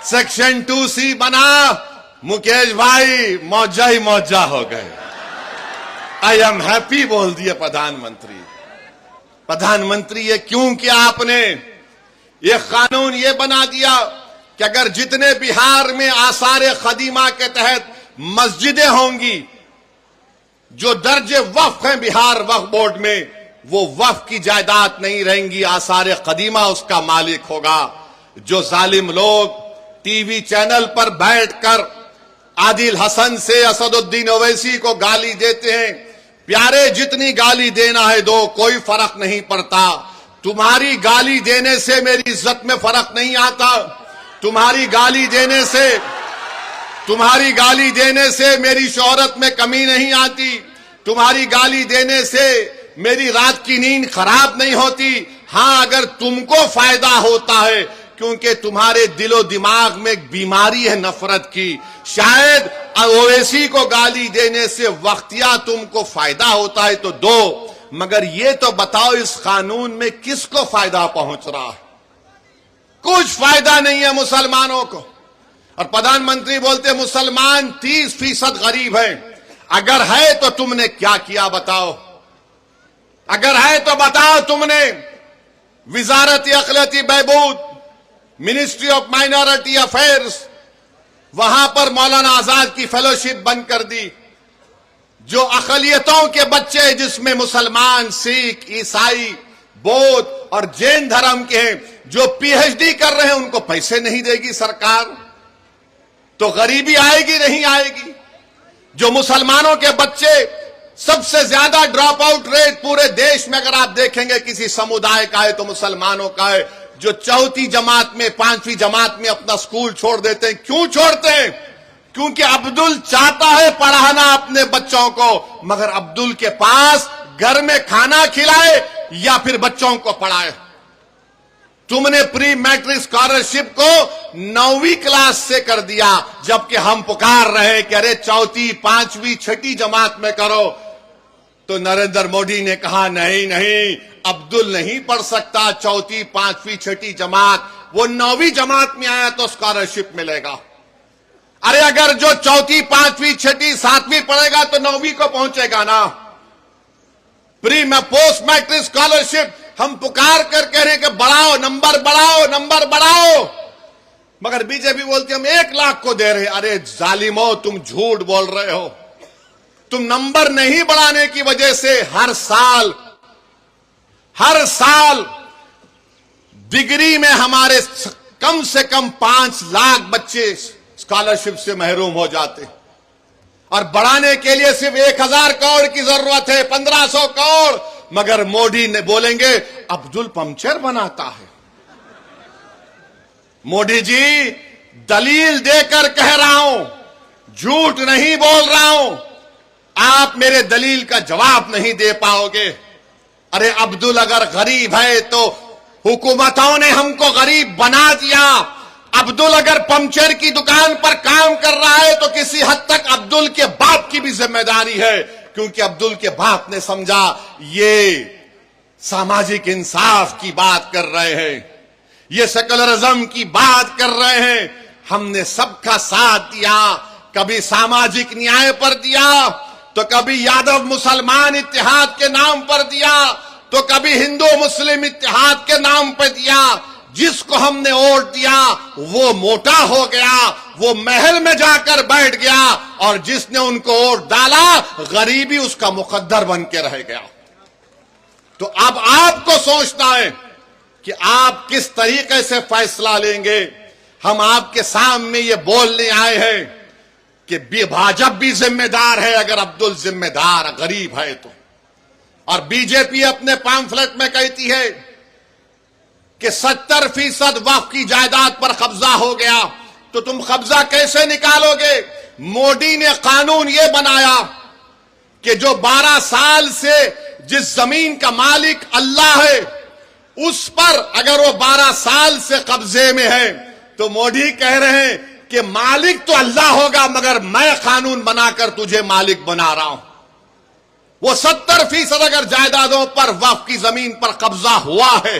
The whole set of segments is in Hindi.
सेक्शन 2C बना, मुकेश भाई मौजा ही मौजा हो गए। आई एम हैप्पी बोल दिए प्रधानमंत्री। प्रधानमंत्री ये क्यों किया आपने? ये कानून ये बना दिया कि अगर जितने बिहार में आसार खदीमा के तहत मस्जिदें होंगी, जो दर्जे वक्फ हैं बिहार वक्फ बोर्ड में, वो वक्फ की जायदाद नहीं रहेंगी, आसार कदीमा उसका मालिक होगा। जो जालिम लोग टीवी चैनल पर बैठकर आदिल हसन से असदुद्दीन ओवैसी को गाली देते हैं, प्यारे जितनी गाली देना है दो, कोई फर्क नहीं पड़ता। तुम्हारी गाली देने से मेरी इज्जत में फर्क नहीं आता, तुम्हारी गाली देने से मेरी शोहरत में कमी नहीं आती, तुम्हारी गाली देने से मेरी रात की नींद खराब नहीं होती। हां, अगर तुमको फायदा होता है, क्योंकि तुम्हारे दिलो दिमाग में एक बीमारी है नफरत की, शायद ओवैसी को गाली देने से वक्तिया तुमको फायदा होता है तो दो, मगर ये तो बताओ इस कानून में किसको फायदा पहुंच रहा है? कुछ फायदा नहीं है मुसलमानों को। और प्रधानमंत्री बोलते मुसलमान 30% गरीब है। अगर है तो तुमने क्या किया बताओ? अगर है तो बताओ तुमने विजारत अक़लियती बहबूद, मिनिस्ट्री ऑफ माइनॉरिटी अफेयर्स, वहां पर मौलाना आजाद की फेलोशिप बंद कर दी। जो अक़लियतों के बच्चे जिसमें मुसलमान, सिख, ईसाई, बौद्ध और जैन धर्म के हैं, जो पीएचडी कर रहे हैं, उनको पैसे नहीं देगी सरकार, तो गरीबी आएगी नहीं आएगी? जो मुसलमानों के बच्चे, सबसे ज्यादा ड्रॉप आउट रेट पूरे देश में अगर आप देखेंगे किसी समुदाय का है तो मुसलमानों का है। जो चौथी जमात में, 5वीं जमात में अपना स्कूल छोड़ देते हैं, क्यों छोड़ते हैं? क्योंकि अब्दुल चाहता है पढ़ाना अपने बच्चों को, मगर अब्दुल के पास घर में खाना खिलाए या फिर बच्चों को पढ़ाए। तुमने प्री मैट्रिक स्कॉलरशिप को 9वीं क्लास से कर दिया, जबकि हम पुकार रहे हैं कि अरे चौथी, 5वीं, 6ठी जमात में करो। तो नरेंद्र मोदी ने कहा नहीं नहीं, अब्दुल नहीं पढ़ सकता चौथी, 5वीं, 6ठी जमात, वो 9वीं जमात में आया तो स्कॉलरशिप मिलेगा। अरे अगर जो चौथी, 5वीं, 6ठी, 7वीं पढ़ेगा तो 9वीं को पहुंचेगा ना। प्री में पोस्ट मैट्रिक स्कॉलरशिप हम पुकार कर कह रहे हैं कि बढ़ाओ, नंबर बढ़ाओ, नंबर बढ़ाओ, मगर बीजेपी बोलती हम 1 लाख को दे रहे। अरे जालिमो, तुम झूठ बोल रहे हो। तुम नंबर नहीं बढ़ाने की वजह से हर साल डिग्री में हमारे कम से कम 5 लाख बच्चे स्कॉलरशिप से महरूम हो जाते, और बढ़ाने के लिए सिर्फ 1000 करोड़ की जरूरत है, 1500 करोड़। मगर मोदी ने बोलेंगे अब्दुल पंक्चर बनाता है। मोदी जी, दलील देकर कह रहा हूं, झूठ नहीं बोल रहा हूं। आप मेरे दलील का जवाब नहीं दे पाओगे। अरे अब्दुल अगर गरीब है तो हुकूमतों ने हमको गरीब बना दिया। अब्दुल अगर पंक्चर की दुकान पर काम कर रहा है तो किसी हद तक अब्दुल के बाप की भी जिम्मेदारी है, क्योंकि अब्दुल के बाप ने समझा ये सामाजिक इंसाफ की बात कर रहे हैं, ये सेकुलरिज्म की बात कर रहे हैं। हमने सबका साथ दिया, कभी सामाजिक न्याय पर दिया, तो कभी यादव मुसलमान इत्तेहाद के नाम पर दिया, तो कभी हिंदू मुस्लिम इत्तेहाद के नाम पर दिया। जिसको हमने वोट दिया वो मोटा हो गया, वो महल में जाकर बैठ गया, और जिसने उनको वोट डाला गरीबी उसका मुकद्दर बन के रह गया। तो अब आपको सोचना है कि आप किस तरीके से फैसला लेंगे। हम आपके सामने ये बोलने आए हैं कि भाजपा भी जिम्मेदार है अगर अब्दुल जिम्मेदार गरीब है तो। और बीजेपी अपने पैम्फलेट में कहती है कि 70% वक्फ की जायदाद पर कब्जा हो गया, तो तुम कब्जा कैसे निकालोगे? मोदी ने कानून यह बनाया कि जो 12 साल से जिस जमीन का मालिक अल्लाह है, उस पर अगर वो 12 साल से कब्जे में है, तो मोदी कह रहे हैं कि मालिक तो अल्लाह होगा, मगर मैं कानून बनाकर तुझे मालिक बना रहा हूं। वो 70% अगर जायदादों पर वक्फ की जमीन पर कब्जा हुआ है,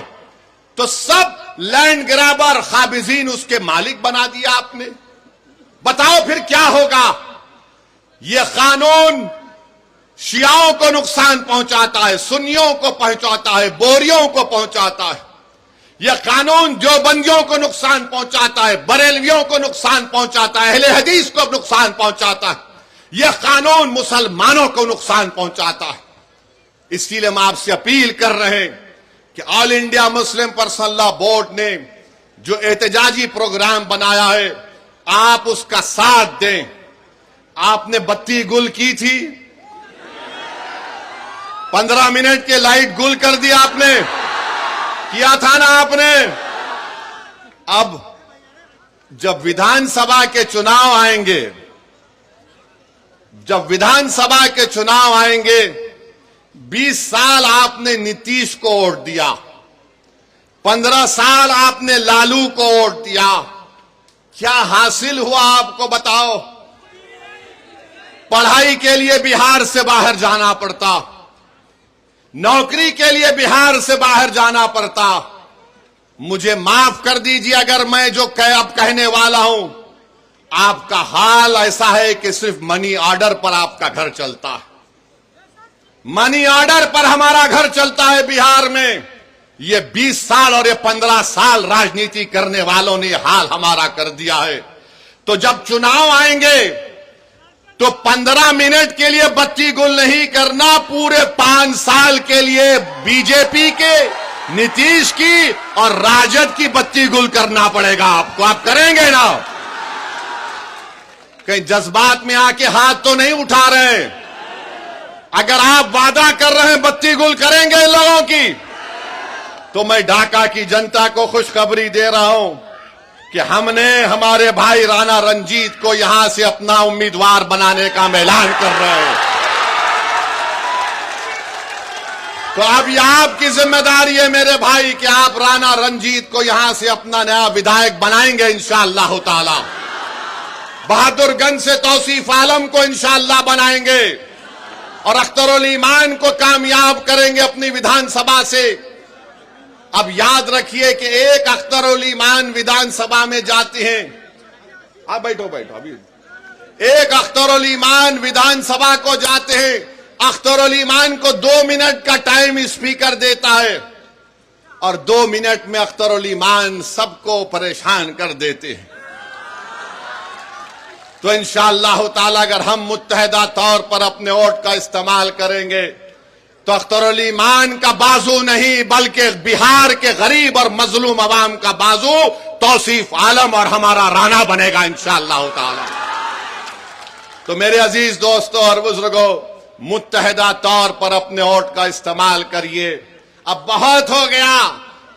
तो सब लैंड ग्रैबर खाबिजीन उसके मालिक बना दिया आपने। बताओ फिर क्या होगा? यह कानून शियाओं को नुकसान पहुंचाता है, सुन्नियों को पहुंचाता है, बोरियों को पहुंचाता है। यह कानून देवबंदियों को नुकसान पहुंचाता है, बरेलवियों को नुकसान पहुंचाता है, अहले हदीस को नुकसान पहुंचाता है। यह कानून मुसलमानों को नुकसान पहुंचाता है। इसलिए हम आपसे अपील कर रहे हैं कि all India Muslim personal law board ने जो एहतजाजी प्रोग्राम बनाया है, आप उसका साथ दें। आपने बत्ती गुल की थी, 15 मिनट के लाइट गुल कर दी आपने, किया था ना आपने। अब जब विधानसभा के चुनाव आएंगे, जब विधानसभा के चुनाव आएंगे, 20 साल आपने नीतीश को वोट दिया, 15 साल आपने लालू को वोट दिया। क्या हासिल हुआ आपको बताओ? पढ़ाई के लिए बिहार से बाहर जाना पड़ता, नौकरी के लिए बिहार से बाहर जाना पड़ता। मुझे माफ कर दीजिए अगर मैं जो अब कहने वाला हूं, आपका हाल ऐसा है कि सिर्फ मनी ऑर्डर पर आपका घर चलता है। मनी ऑर्डर पर हमारा घर चलता है बिहार में। ये 20 साल और ये 15 साल राजनीति करने वालों ने हाल हमारा कर दिया है। तो जब चुनाव आएंगे तो 15 मिनट के लिए बत्ती गुल नहीं करना, पूरे 5 साल के लिए बीजेपी के, नीतीश की और राजद की बत्ती गुल करना पड़ेगा आपको। आप करेंगे ना? कहीं जज्बात में आके हाथ तो नहीं उठा रहे? अगर आप वादा कर रहे हैं बत्ती गुल करेंगे लोगों की, तो मैं ढाका की जनता को खुशखबरी दे रहा हूं कि हमने हमारे भाई राणा रंजीत को यहां से अपना उम्मीदवार बनाने का ऐलान कर रहे हैं। तो अब यह आपकी जिम्मेदारी है मेरे भाई कि आप राणा रंजीत को यहां से अपना नया विधायक बनाएंगे इंशाअल्लाह ताला। बहादुरगंज से तौसीफ आलम को इंशाअल्लाह बनाएंगे और अख्तरुल ईमान को कामयाब करेंगे अपनी विधानसभा से। अब याद रखिए कि एक अख्तरुल ईमान विधानसभा में जाते हैं। आप बैठो बैठो अभी। एक अख्तरुल ईमान विधानसभा को जाते हैं, अख्तरुल ईमान को 2 मिनट का टाइम स्पीकर देता है और 2 मिनट में अख्तरुल ईमान सबको परेशान कर देते हैं। तो इंशाअल्लाह ताला अगर हम मुत्तहदा तौर पर अपने वोट का इस्तेमाल करेंगे तो अख्तरुल ईमान का बाजू नहीं बल्कि बिहार के गरीब और मजलूम अवाम का बाजू तौसीफ आलम और हमारा राणा बनेगा इंशाअल्लाह ताला। तो मेरे अजीज दोस्तों और बुजुर्गों, मुत्तहदा तौर पर अपने वोट का इस्तेमाल करिए। अब बहुत हो गया,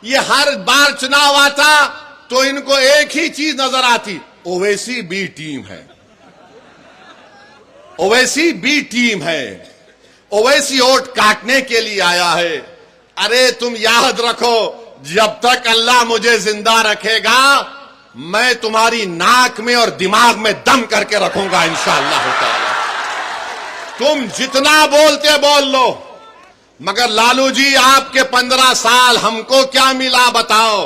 ये हर बार चुनाव आता तो इनको एक ही चीज नजर आती, ओवैसी बी टीम है, ओवैसी बी टीम है, ओवैसी वोट काटने के लिए आया है। अरे तुम याद रखो, जब तक अल्लाह मुझे जिंदा रखेगा मैं तुम्हारी नाक में और दिमाग में दम करके रखूंगा इंशाअल्लाह ताला। तुम जितना बोलते बोल लो, मगर लालू जी आपके 15 साल हमको क्या मिला बताओ?